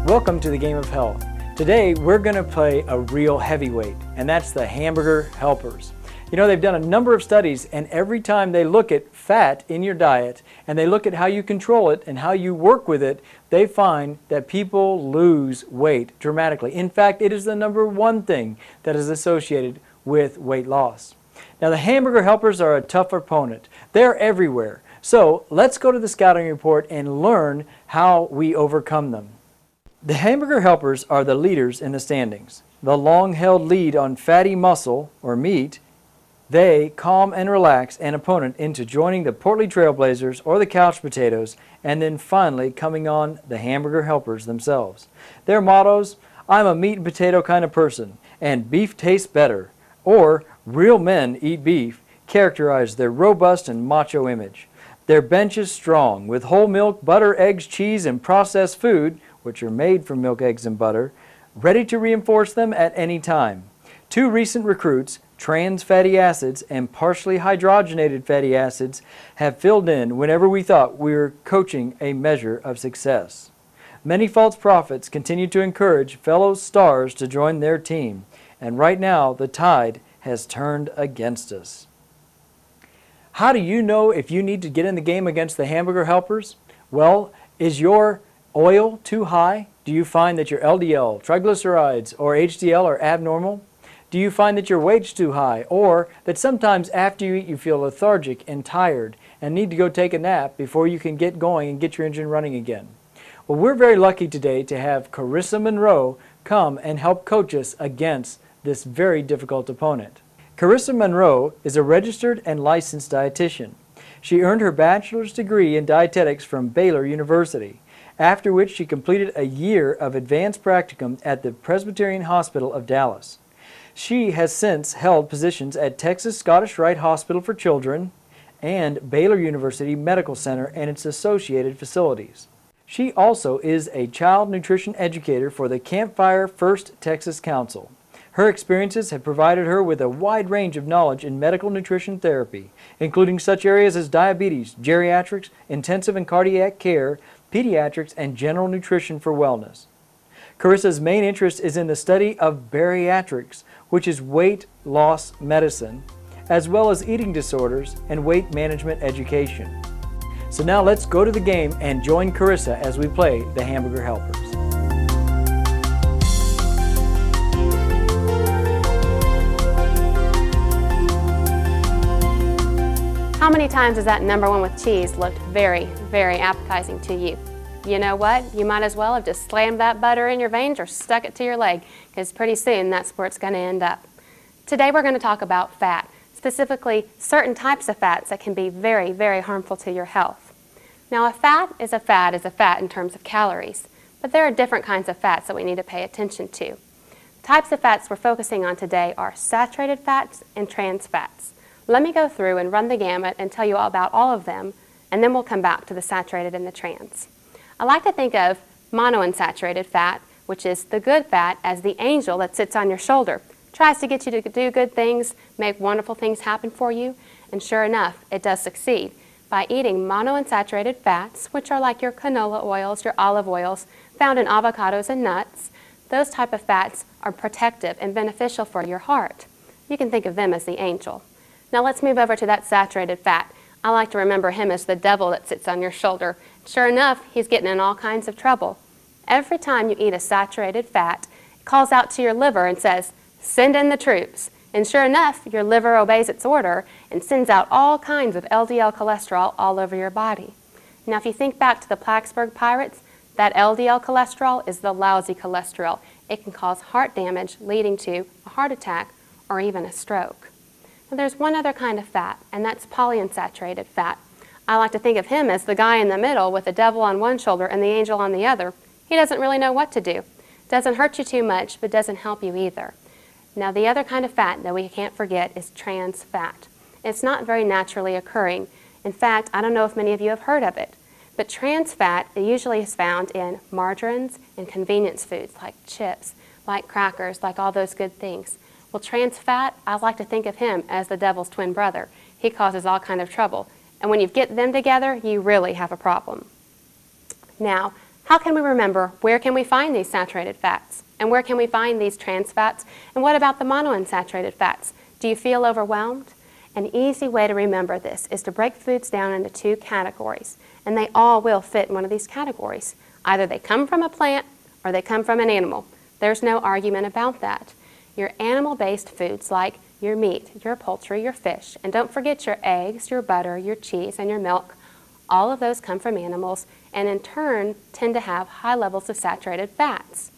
Welcome to the Game of Health. Today we're going to play a real heavyweight, and that's the Hamburger Helpers. You know, they've done a number of studies, and every time they look at fat in your diet and they look at how you control it and how you work with it, they find that people lose weight dramatically. In fact, it is the #1 thing that is associated with weight loss. Now, the Hamburger Helpers are a tough opponent. They're everywhere. So let's go to the scouting report and learn how we overcome them. The Hamburger Helpers are the leaders in the standings. The long-held lead on fatty muscle, or meat. They calm and relax an opponent into joining the portly Trailblazers or the Couch Potatoes, and then finally coming on the Hamburger Helpers themselves. Their mottos: "I'm a meat and potato kind of person," and "beef tastes better," or "real men eat beef," characterize their robust and macho image. Their bench is strong, with whole milk, butter, eggs, cheese, and processed food, which are made from milk, eggs, and butter, ready to reinforce them at any time. 2 recent recruits, trans fatty acids and partially hydrogenated fatty acids, have filled in whenever we thought we were coaching a measure of success. Many false prophets continue to encourage fellow stars to join their team, and right now the tide has turned against us. How do you know if you need to get in the game against the Hamburger Helpers? Well, is your oil too high? Do you find that your LDL, triglycerides, or HDL are abnormal? Do you find that your weight's too high, or that sometimes after you eat you feel lethargic and tired and need to go take a nap before you can get going and get your engine running again? Well, we're very lucky today to have Carissa Monroe come and help coach us against this very difficult opponent. Carissa Monroe is a registered and licensed dietitian. She earned her bachelor's degree in dietetics from Baylor University, after which she completed a year of advanced practicum at the Presbyterian Hospital of Dallas. She has since held positions at Texas Scottish Rite Hospital for Children and Baylor University Medical Center and its associated facilities. She also is a child nutrition educator for the Campfire First Texas Council. Her experiences have provided her with a wide range of knowledge in medical nutrition therapy, including such areas as diabetes, geriatrics, intensive and cardiac care, pediatrics, and general nutrition for wellness. Carissa's main interest is in the study of bariatrics, which is weight loss medicine, as well as eating disorders and weight management education. So now let's go to the game and join Carissa as we play the Hamburger Helpers. How many times has that #1 with cheese looked very, very appetizing to you? You know what? You might as well have just slammed that butter in your veins or stuck it to your leg, because pretty soon that's where it's going to end up. Today we're going to talk about fat, specifically certain types of fats that can be very, very harmful to your health. Now, a fat is a fat in terms of calories, but there are different kinds of fats that we need to pay attention to. Types of fats we're focusing on today are saturated fats and trans fats. Let me go through and run the gamut and tell you all about all of them, and then we'll come back to the saturated and the trans. I like to think of monounsaturated fat, which is the good fat, as the angel that sits on your shoulder, tries to get you to do good things, make wonderful things happen for you, and sure enough, it does succeed. By eating monounsaturated fats, which are like your canola oils, your olive oils, found in avocados and nuts, those type of fats are protective and beneficial for your heart. You can think of them as the angel. Now let's move over to that saturated fat. I like to remember him as the devil that sits on your shoulder. Sure enough, he's getting in all kinds of trouble. Every time you eat a saturated fat, it calls out to your liver and says, "Send in the troops." And sure enough, your liver obeys its order and sends out all kinds of LDL cholesterol all over your body. Now if you think back to the Plattsburgh Pirates, that LDL cholesterol is the lousy cholesterol. It can cause heart damage, leading to a heart attack or even a stroke. Now, there's one other kind of fat, and that's polyunsaturated fat. I like to think of him as the guy in the middle with the devil on one shoulder and the angel on the other. He doesn't really know what to do. Doesn't hurt you too much, but doesn't help you either. Now, the other kind of fat that we can't forget is trans fat. It's not very naturally occurring. In fact, I don't know if many of you have heard of it, but trans fat usually is found in margarines and convenience foods like chips, like crackers, like all those good things. Well, trans fat, I like to think of him as the devil's twin brother. He causes all kind of trouble. And when you get them together, you really have a problem. Now, How can we remember where can we find these saturated fats? And where can we find these trans fats? And what about the monounsaturated fats? Do you feel overwhelmed? An easy way to remember this is to break foods down into two categories, and they all will fit in one of these categories. Either they come from a plant or they come from an animal. There's no argument about that. Your animal-based foods like your meat, your poultry, your fish, and don't forget your eggs, your butter, your cheese, and your milk, all of those come from animals and in turn tend to have high levels of saturated fats.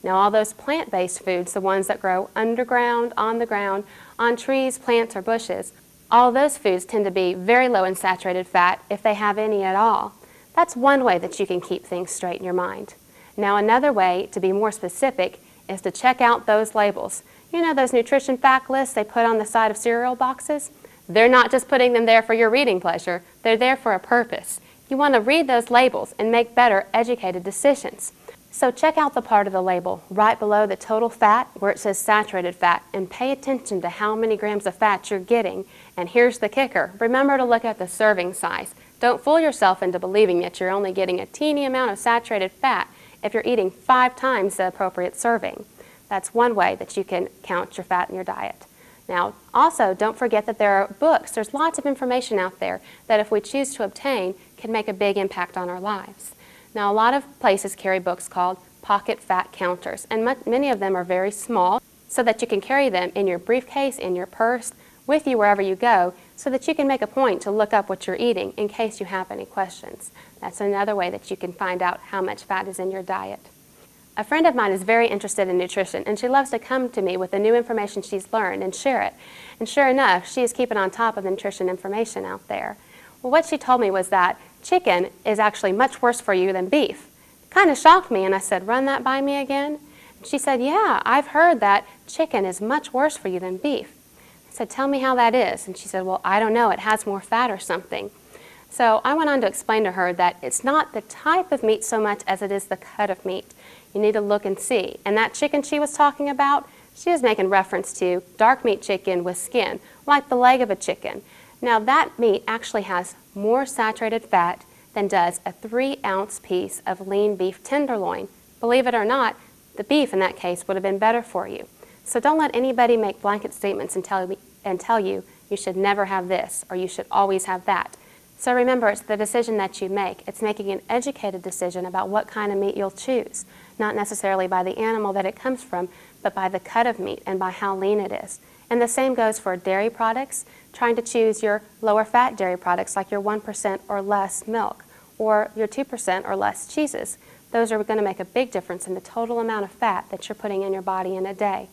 Now all those plant-based foods, the ones that grow underground, on the ground, on trees, plants, or bushes, all of those foods tend to be very low in saturated fat if they have any at all. That's one way that you can keep things straight in your mind. Now another way, to be more specific, is to check out those labels. You know those nutrition fact lists they put on the side of cereal boxes? They're not just putting them there for your reading pleasure, they're there for a purpose. You want to read those labels and make better, educated decisions. So check out the part of the label right below the total fat where it says saturated fat and pay attention to how many grams of fat you're getting. And here's the kicker. Remember to look at the serving size. Don't fool yourself into believing that you're only getting a teeny amount of saturated fat if you're eating 5 times the appropriate serving. That's one way that you can count your fat in your diet. Now, also, don't forget that there are books. There's lots of information out there that if we choose to obtain can make a big impact on our lives. Now, a lot of places carry books called pocket fat counters, and many of them are very small so that you can carry them in your briefcase, in your purse, with you wherever you go, so that you can make a point to look up what you're eating in case you have any questions. That's another way that you can find out how much fat is in your diet. A friend of mine is very interested in nutrition, and she loves to come to me with the new information she's learned and share it. And sure enough, she is keeping on top of the nutrition information out there. Well, what she told me was that chicken is actually much worse for you than beef. Kind of shocked me, and I said, run that by me again? And she said, yeah, I've heard that chicken is much worse for you than beef. I said, tell me how that is. And she said, well, I don't know, it has more fat or something. So I went on to explain to her that it's not the type of meat so much as it is the cut of meat. You need to look and see. And that chicken she was talking about, she was making reference to dark meat chicken with skin, like the leg of a chicken. Now that meat actually has more saturated fat than does a 3-ounce piece of lean beef tenderloin. Believe it or not, the beef in that case would have been better for you. So don't let anybody make blanket statements and tell you you should never have this or you should always have that. So remember, it's the decision that you make. It's making an educated decision about what kind of meat you'll choose, not necessarily by the animal that it comes from, but by the cut of meat and by how lean it is. And the same goes for dairy products, trying to choose your lower fat dairy products like your 1% or less milk or your 2% or less cheeses. Those are going to make a big difference in the total amount of fat that you're putting in your body in a day.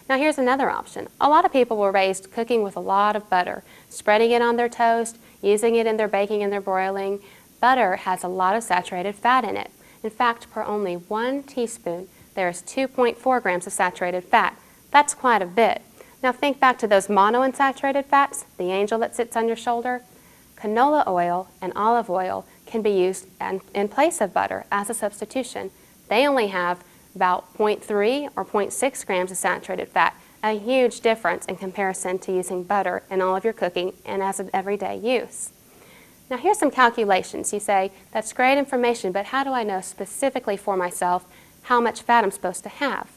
Now here's another option. A lot of people were raised cooking with a lot of butter, spreading it on their toast, using it in their baking and their broiling. Butter has a lot of saturated fat in it. In fact, per only 1 teaspoon, there is 2.4 grams of saturated fat. That's quite a bit. Now think back to those monounsaturated fats, the angel that sits on your shoulder. Canola oil and olive oil can be used in place of butter as a substitution. They only have about 0.3 or 0.6 grams of saturated fat, a huge difference in comparison to using butter in all of your cooking and as an everyday use. Now here's some calculations. You say, that's great information, but how do I know specifically for myself how much fat I'm supposed to have?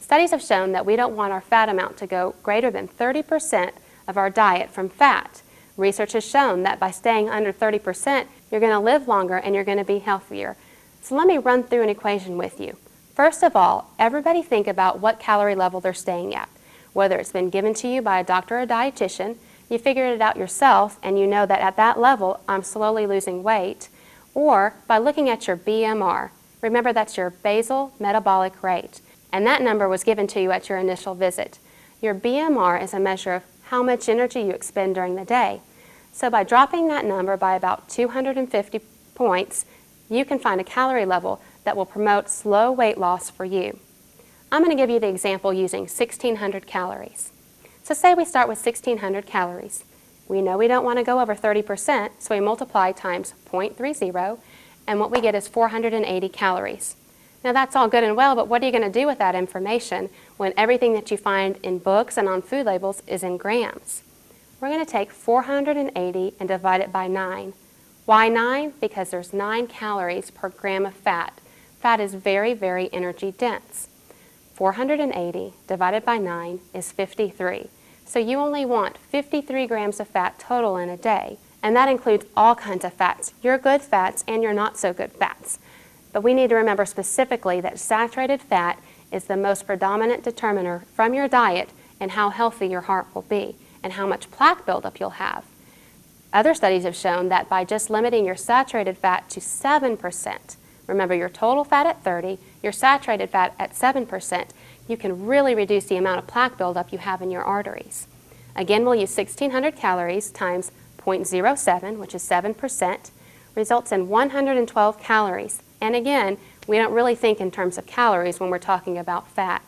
Studies have shown that we don't want our fat amount to go greater than 30% of our diet from fat. Research has shown that by staying under 30%, you're going to live longer and you're going to be healthier. So let me run through an equation with you. First of all, everybody think about what calorie level they're staying at. Whether it's been given to you by a doctor or a dietitian, you figured it out yourself and you know that at that level I'm slowly losing weight, or by looking at your BMR. Remember, that's your basal metabolic rate, and that number was given to you at your initial visit. Your BMR is a measure of how much energy you expend during the day. So by dropping that number by about 250 points, you can find a calorie level that will promote slow weight loss for you. I'm going to give you the example using 1,600 calories. So say we start with 1,600 calories. We know we don't want to go over 30%, so we multiply times 0.30, and what we get is 480 calories. Now that's all good and well, but what are you going to do with that information when everything that you find in books and on food labels is in grams? We're going to take 480 and divide it by 9. Why 9? Because there's 9 calories per gram of fat. Fat is very, very energy dense. 480 divided by 9 is 53. So you only want 53 grams of fat total in a day. And that includes all kinds of fats, your good fats and your not so good fats. But we need to remember specifically that saturated fat is the most predominant determiner from your diet and how healthy your heart will be and how much plaque buildup you'll have. Other studies have shown that by just limiting your saturated fat to 7%, remember your total fat at 30, your saturated fat at 7%, you can really reduce the amount of plaque buildup you have in your arteries. Again, we'll use 1,600 calories times 0.07, which is 7%, results in 112 calories. And again, we don't really think in terms of calories when we're talking about fat.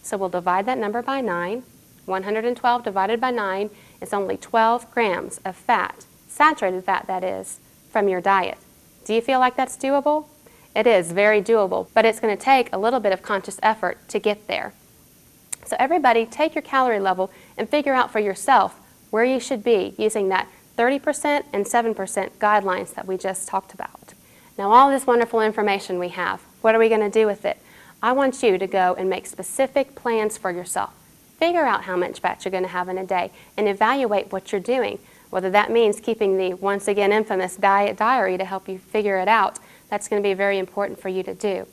So we'll divide that number by 9. 112 divided by 9 is only 12 grams of fat, saturated fat that is, from your diet. Do you feel like that's doable? It is very doable, but it's going to take a little bit of conscious effort to get there. So everybody, take your calorie level and figure out for yourself where you should be using that 30% and 7% guidelines that we just talked about. Now all this wonderful information we have, what are we going to do with it? I want you to go and make specific plans for yourself. Figure out how much fat you're going to have in a day and evaluate what you're doing. Whether that means keeping the once again infamous diet diary to help you figure it out, that's going to be very important for you to do.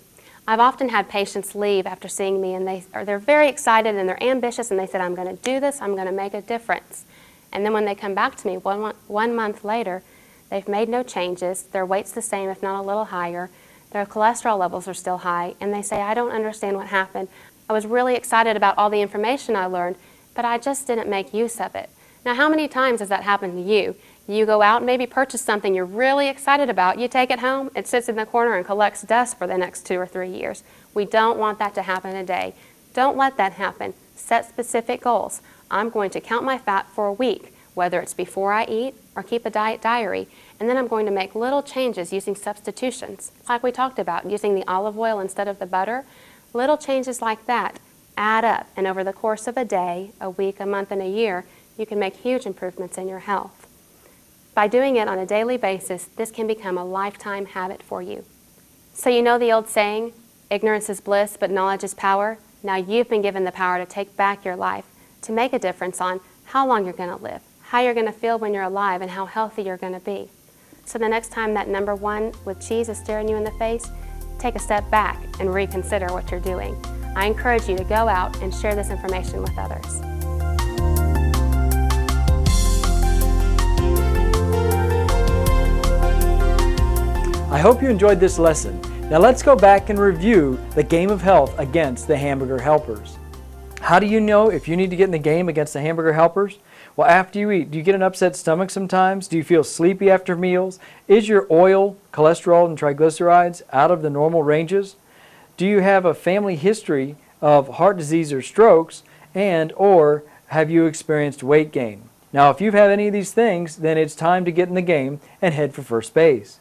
I've often had patients leave after seeing me and they're very excited and they're ambitious and they said, I'm going to do this, I'm going to make a difference. And then when they come back to me 1 month later, they've made no changes, their weight's the same if not a little higher, their cholesterol levels are still high, and they say, I don't understand what happened. I was really excited about all the information I learned, but I just didn't make use of it. Now, how many times has that happened to you? You go out and maybe purchase something you're really excited about, you take it home, it sits in the corner and collects dust for the next 2 or 3 years. We don't want that to happen today. Don't let that happen. Set specific goals. I'm going to count my fat for a week, whether it's before I eat or keep a diet diary, and then I'm going to make little changes using substitutions, like we talked about, using the olive oil instead of the butter. Little changes like that add up, and over the course of a day, a week, a month, and a year, you can make huge improvements in your health. By doing it on a daily basis, this can become a lifetime habit for you. So you know the old saying, ignorance is bliss, but knowledge is power? Now you've been given the power to take back your life, to make a difference on how long you're going to live, how you're going to feel when you're alive, and how healthy you're going to be. So the next time that number 1 with cheese is staring you in the face, take a step back and reconsider what you're doing. I encourage you to go out and share this information with others. I hope you enjoyed this lesson. Now let's go back and review the game of health against the Hamburger Helpers. How do you know if you need to get in the game against the Hamburger Helpers? Well, after you eat, do you get an upset stomach sometimes? Do you feel sleepy after meals? Is your oil, cholesterol, and triglycerides out of the normal ranges? Do you have a family history of heart disease or strokes? Or have you experienced weight gain? Now, if you've had any of these things, then it's time to get in the game and head for first base.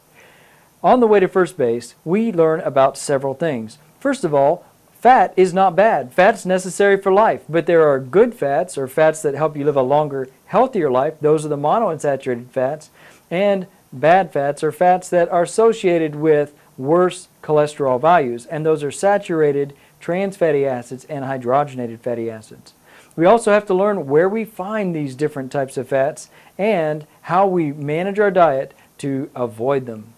On the way to first base, we learn about several things. First of all, fat is not bad. Fat's necessary for life, but there are good fats, or fats that help you live a longer, healthier life. Those are the monounsaturated fats. And bad fats are fats that are associated with worse cholesterol values, and those are saturated trans fatty acids and hydrogenated fatty acids. We also have to learn where we find these different types of fats and how we manage our diet to avoid them.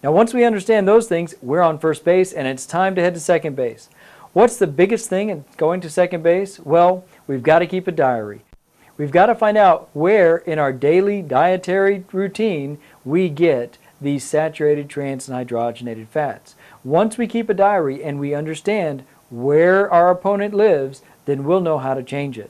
Now, once we understand those things, we're on first base, and it's time to head to second base. What's the biggest thing in going to second base? Well, we've got to keep a diary. We've got to find out where in our daily dietary routine we get these saturated trans and hydrogenated fats. Once we keep a diary and we understand where our opponent lives, then we'll know how to change it.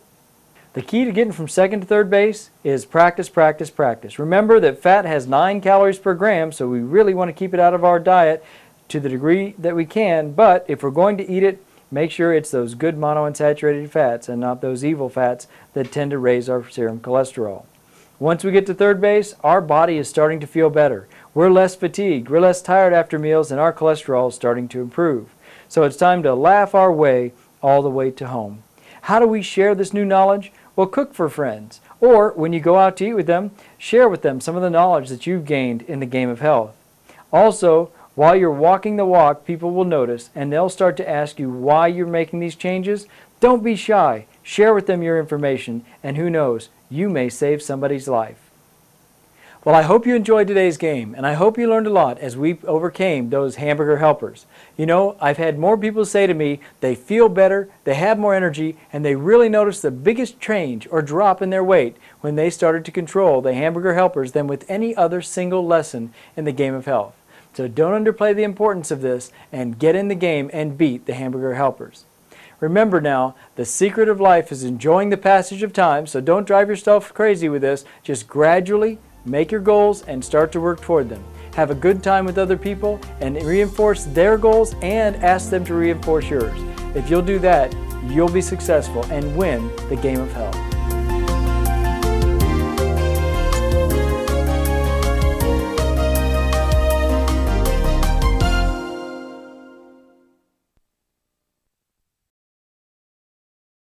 The key to getting from second to third base is practice, practice, practice. Remember that fat has 9 calories per gram, so we really want to keep it out of our diet to the degree that we can, but if we're going to eat it, make sure it's those good monounsaturated fats and not those evil fats that tend to raise our serum cholesterol. Once we get to third base, our body is starting to feel better. We're less fatigued, we're less tired after meals, and our cholesterol is starting to improve. So it's time to laugh our way all the way to home. How do we share this new knowledge? Well, cook for friends, Or when you go out to eat with them, share with them some of the knowledge that you've gained in the game of health. Also, while you're walking the walk, people will notice and they'll start to ask you why you're making these changes. Don't be shy. Share with them your information, and who knows, you may save somebody's life. Well, I hope you enjoyed today's game, and I hope you learned a lot as we overcame those hamburger helpers. You know, I've had more people say to me they feel better, they have more energy, and they really notice the biggest change or drop in their weight when they started to control the hamburger helpers than with any other single lesson in the game of health. So don't underplay the importance of this, and get in the game and beat the hamburger helpers. Remember now, the secret of life is enjoying the passage of time, so don't drive yourself crazy with this. Just gradually make your goals and start to work toward them. Have a good time with other people and reinforce their goals and ask them to reinforce yours. If you'll do that, you'll be successful and win the game of health.